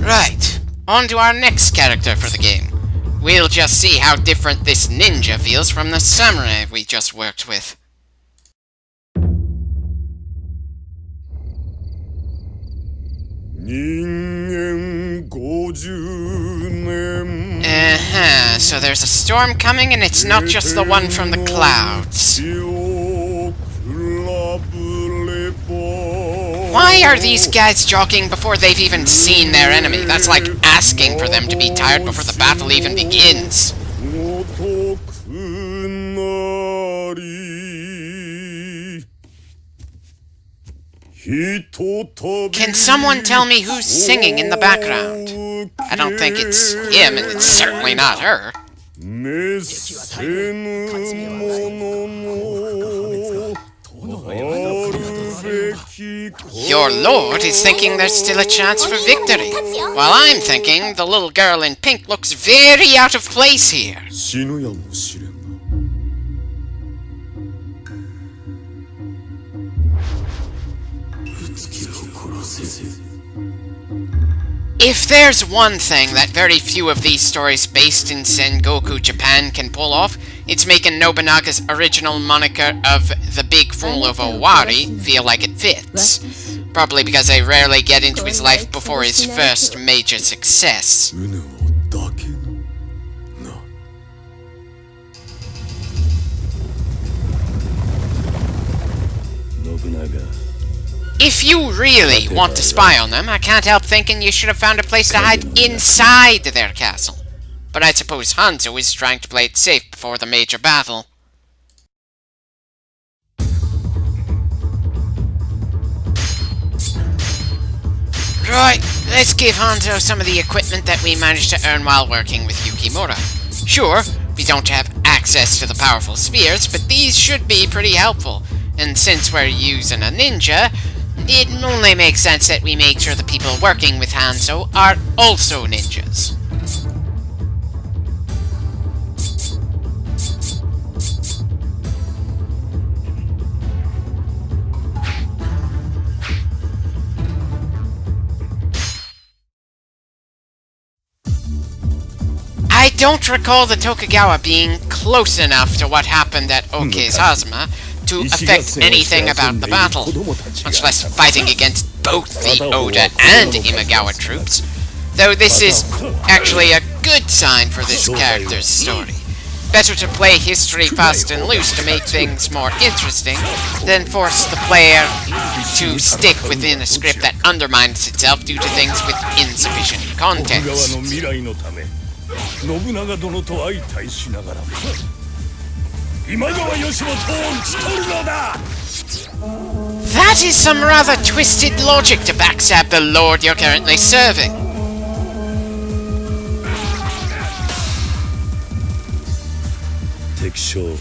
Right, on to our next character for the game. We'll just see how different this ninja feels from the samurai we just worked with. So there's a storm coming and it's not just the one from the clouds. Why are these guys jogging before they've even seen their enemy? That's like asking for them to be tired before the battle even begins. Can someone tell me who's singing in the background? I don't think it's him, and it's certainly not her. Your lord is thinking there's still a chance for victory, while I'm thinking the little girl in pink looks very out of place here. If there's one thing that very few of these stories based in Sengoku, Japan can pull off, it's making Nobunaga's original moniker of the Big Fool of Owari feel like it fits. Probably because they rarely get into his life before his first major success. If you really want to spy on them, I can't help thinking you should have found a place to hide inside their castle. But I suppose Hanzo is trying to play it safe before the major battle. Right, let's give Hanzo some of the equipment that we managed to earn while working with Yukimura. Sure, we don't have access to the powerful spears, but these should be pretty helpful. And since we're using a ninja, it only makes sense that we make sure the people working with Hanzo are also ninjas. I don't recall the Tokugawa being close enough to what happened at Okehazama to affect anything about the battle, much less fighting against both the Oda and Imagawa troops, though this is actually a good sign for this character's story. Better to play history fast and loose to make things more interesting than force the player to stick within a script that undermines itself due to things with insufficient context. That is some rather twisted logic to backstab the lord you're currently serving.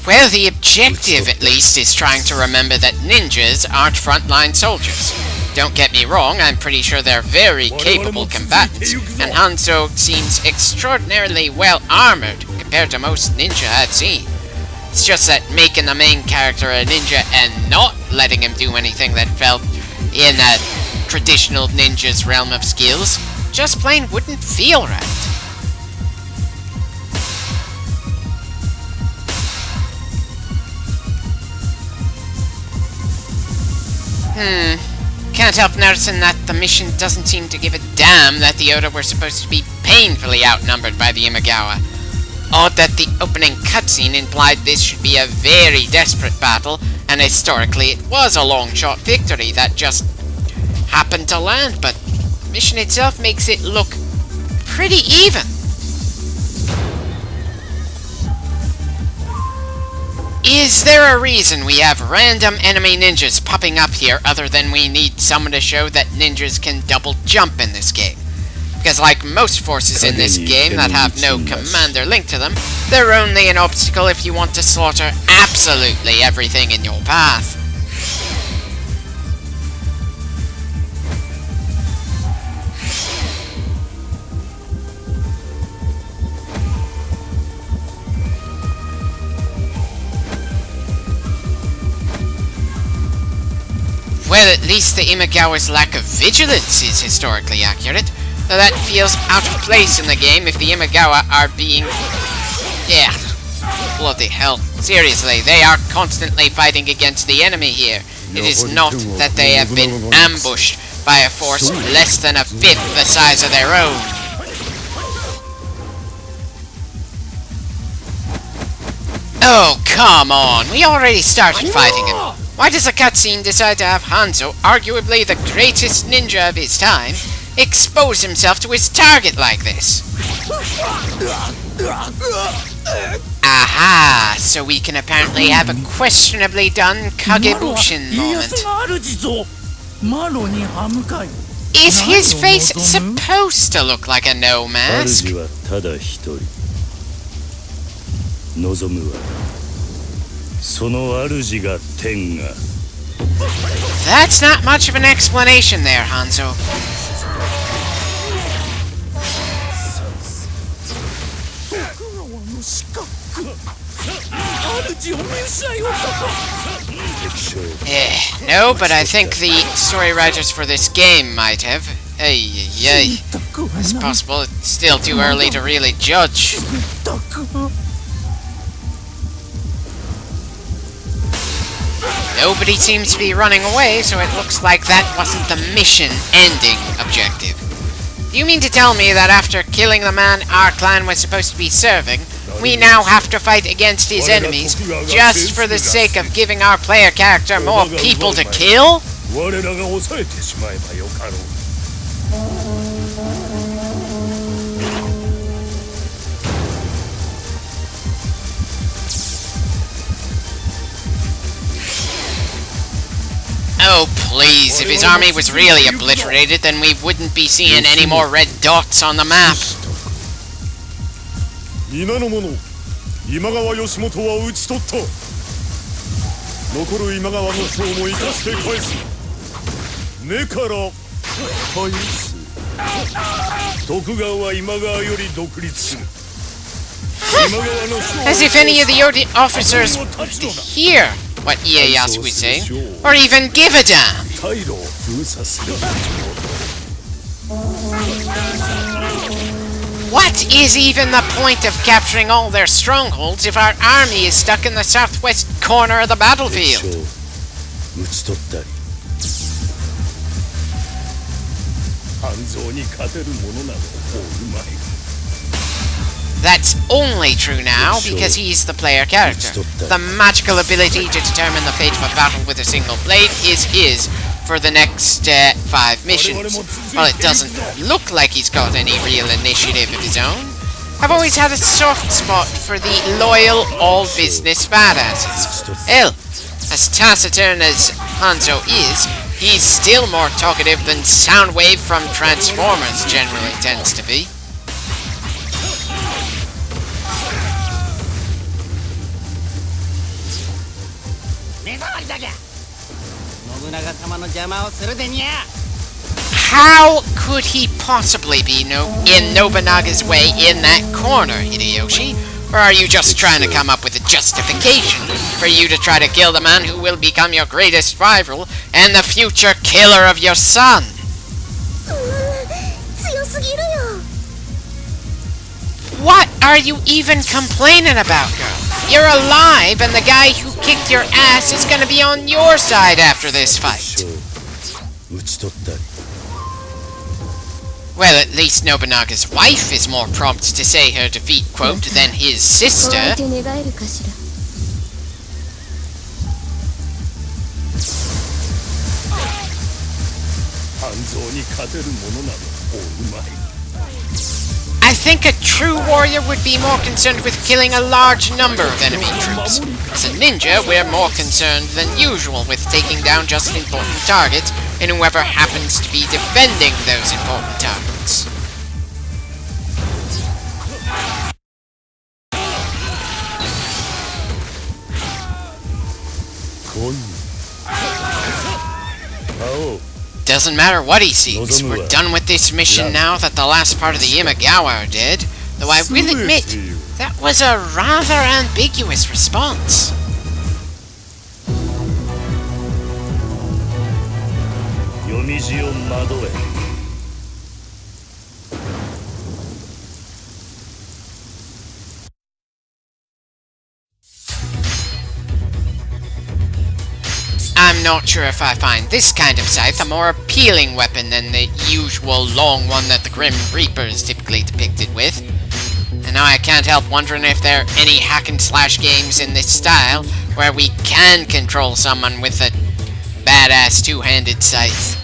Well, the objective, at least, is trying to remember that ninjas aren't frontline soldiers. Don't get me wrong, I'm pretty sure they're very capable combatants, and Hanzo seems extraordinarily well armored compared to most ninja I've seen. It's just that making the main character a ninja and not letting him do anything that felt in a traditional ninja's realm of skills just plain wouldn't feel right. Can't help noticing that the mission doesn't seem to give a damn that the Oda were supposed to be painfully outnumbered by the Imagawa. Odd that the opening cutscene implied this should be a very desperate battle, and historically it was a long-shot victory that just happened to land, but the mission itself makes it look pretty even. Is there a reason we have random enemy ninjas popping up here other than we need someone to show that ninjas can double jump in this game? Because like most forces in this game that have no commander linked to them, they're only an obstacle if you want to slaughter absolutely everything in your path. Well, at least the Imagawa's lack of vigilance is historically accurate. Though that feels out of place in the game if the Imagawa are being... Yeah. Bloody hell. Seriously, they are constantly fighting against the enemy here. It is not that they have been ambushed by a force less than a fifth the size of their own. Oh, come on. We already started fighting him. Why does the cutscene decide to have Hanzo, arguably the greatest ninja of his time, expose himself to his target like this? Aha! So we can apparently have a questionably done Kagebushin moment. Is his face supposed to look like a no mask? That's not much of an explanation there, Hanzo. No, but I think the story writers for this game might have. It's possible it's still too early to really judge. Nobody seems to be running away, so it looks like that wasn't the mission-ending objective. Do you mean to tell me that after killing the man our clan was supposed to be serving, we now have to fight against his enemies just for the sake of giving our player character more people to kill? Oh, please, if his army was really obliterated, then we wouldn't be seeing any more red dots on the map. As if any of the officers would hear what Ieyasu would say, or even give a damn. What is even the point of capturing all their strongholds if our army is stuck in the southwest corner of the battlefield? That's only true now because he's the player character. The magical ability to determine the fate of a battle with a single blade is his for the next 5 missions. While it doesn't look like he's got any real initiative of his own, I've always had a soft spot for the loyal, all-business badasses. Hell, as taciturn as Hanzo is, he's still more talkative than Soundwave from Transformers generally tends to be. How could he possibly be in Nobunaga's way in that corner, Hideyoshi? Or are you just trying to come up with a justification for you to try to kill the man who will become your greatest rival and the future killer of your son? What are you even complaining about, girl? You're alive, and the guy who kicked your ass is gonna be on your side after this fight. Well, at least Nobunaga's wife is more prompt to say her defeat quote than his sister. I think a true warrior would be more concerned with killing a large number of enemy troops. As a ninja, we're more concerned than usual with taking down just important targets and whoever happens to be defending those important targets. Doesn't matter what he sees, we're done with this mission now that the last part of the Imagawa are dead, though I will admit, that was a rather ambiguous response. not sure if I find this kind of scythe a more appealing weapon than the usual long one that the Grim Reaper is typically depicted with. And now I can't help wondering if there are any hack and slash games in this style where we can control someone with a badass two-handed scythe.